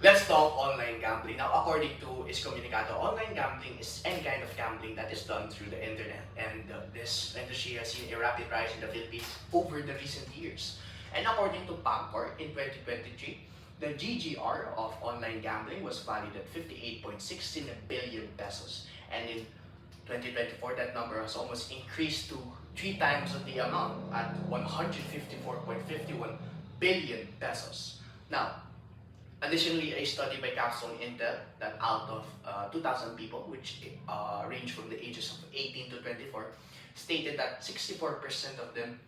Let's talk online gambling. Now, according to Iscomunicato, online gambling is any kind of gambling that is done through the internet. And this industry has seen a rapid rise in the Philippines over the recent years. And according to PAGCOR, in 2023, the GGR of online gambling was valued at 58.16 billion pesos. And in 2024, that number has almost increased to three times of the amount at 154.51 billion pesos. Now, additionally, a study by Capstone Intel that out of 2,000 people, which range from the ages of 18 to 24, stated that 64% of them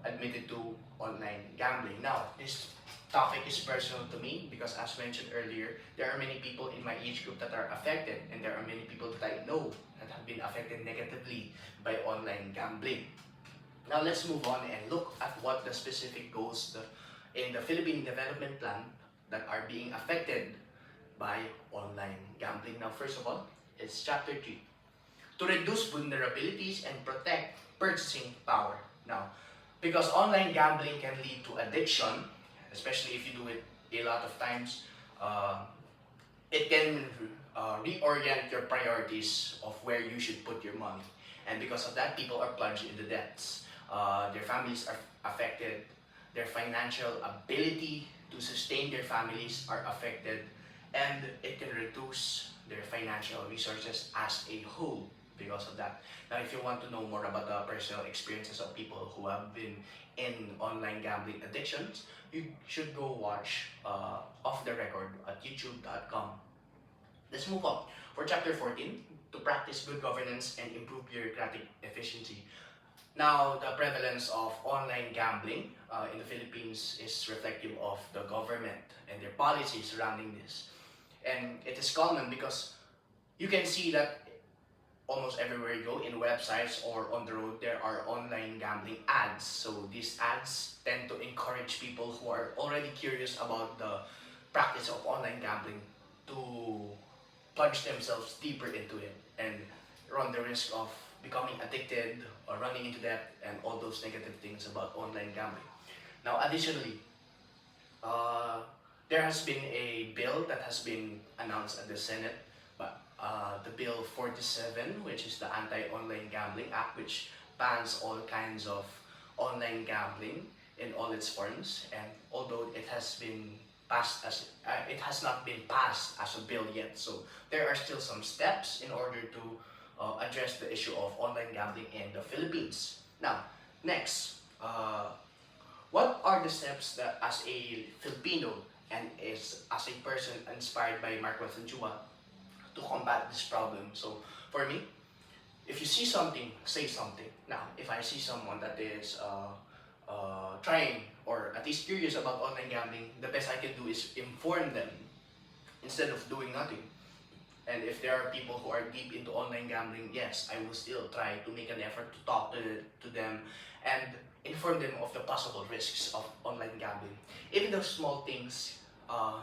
admitted to online gambling. Now, this topic is personal to me because, as mentioned earlier, there are many people in my age group that are affected, and there are many people that I know that have been affected negatively by online gambling. Now, let's move on and look at what the specific goals in the Philippine Development Plan that are being affected by online gambling. Now, first of all, it's Chapter 3, to reduce vulnerabilities and protect purchasing power. Now, because online gambling can lead to addiction, especially if you do it a lot of times, uh, it can reorient your priorities of where you should put your money. And because of that, people are plunged into debts. Their families are affected. Their financial ability to sustain their families are affected. And it can reduce their financial resources as a whole because of that. Now, if you want to know more about the personal experiences of people who have been in online gambling addictions, you should go watch Off the Record at youtube.com. Let's move on. For Chapter 14, to practice good governance and improve bureaucratic efficiency. Now, the prevalence of online gambling in the Philippines is reflective of the government and their policies surrounding this. And it is common because you can see that almost everywhere you go, in websites or on the road, there are online gambling ads. So these ads tend to encourage people who are already curious about the practice of online gambling to plunge themselves deeper into it and run the risk of becoming addicted or running into debt and all those negative things about online gambling. Now, additionally, uh, there has been a bill that has been announced at the Senate, but the Bill 47, which is the Anti-Online Gambling Act, which bans all kinds of online gambling in all its forms. And although it has been passed as it has not been passed as a bill yet, so there are still some steps in order to address the issue of online gambling in the Philippines. Now, next, what are the steps that, as a Filipino and as a person inspired by Marcos and Chua, to combat this problem? So, for me, if you see something, say something. Now, if I see someone that is trying or at least curious about online gambling, the best I can do is inform them instead of doing nothing. And if there are people who are deep into online gambling, yes, I will still try to make an effort to talk to them and inform them of the possible risks of online gambling. Even those small things are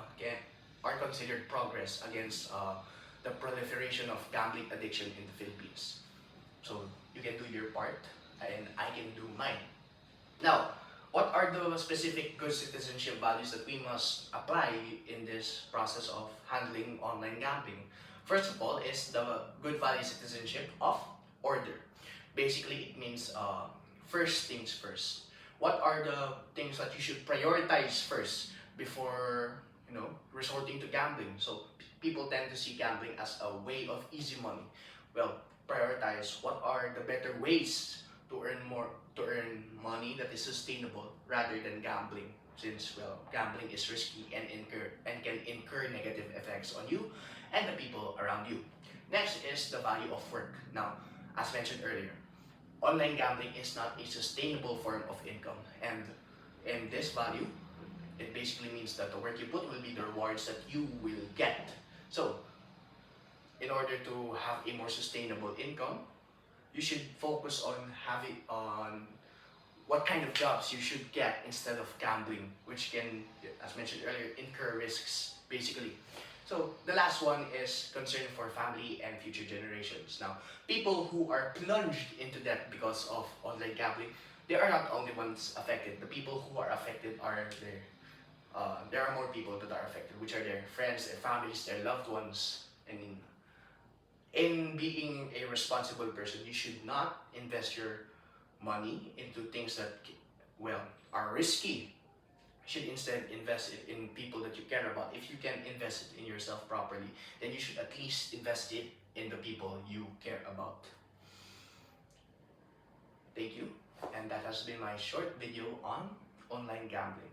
considered progress against the proliferation of gambling addiction in the Philippines. So you can do your part and I can do mine. Now, what are the specific good citizenship values that we must apply in this process of handling online gambling? First of all is the good value citizenship of order. Basically, it means first things first. What are the things that you should prioritize first before resorting to gambling? So people tend to see gambling as a way of easy money. Well, prioritize what are the better ways to earn money that is sustainable rather than gambling, since gambling is risky and can incur negative effects on you and the people around you. Next is the value of work. Now, as mentioned earlier, online gambling is not a sustainable form of income, and in this value, it basically means that the work you put will be the rewards that you will get. So, in order to have a more sustainable income, you should focus on having on what kind of jobs you should get instead of gambling, which can, as mentioned earlier, incur risks basically. So the last one is concern for family and future generations. Now, people who are plunged into debt because of online gambling, they are not only ones affected. The people who are affected are there are more people that are affected, which are their friends, their families, their loved ones. I mean, in being a responsible person, you should not invest your money into things that, well, are risky. You should instead invest it in people that you care about. If you can invest it in yourself properly, then you should at least invest it in the people you care about. Thank you, and that has been my short video on online gambling.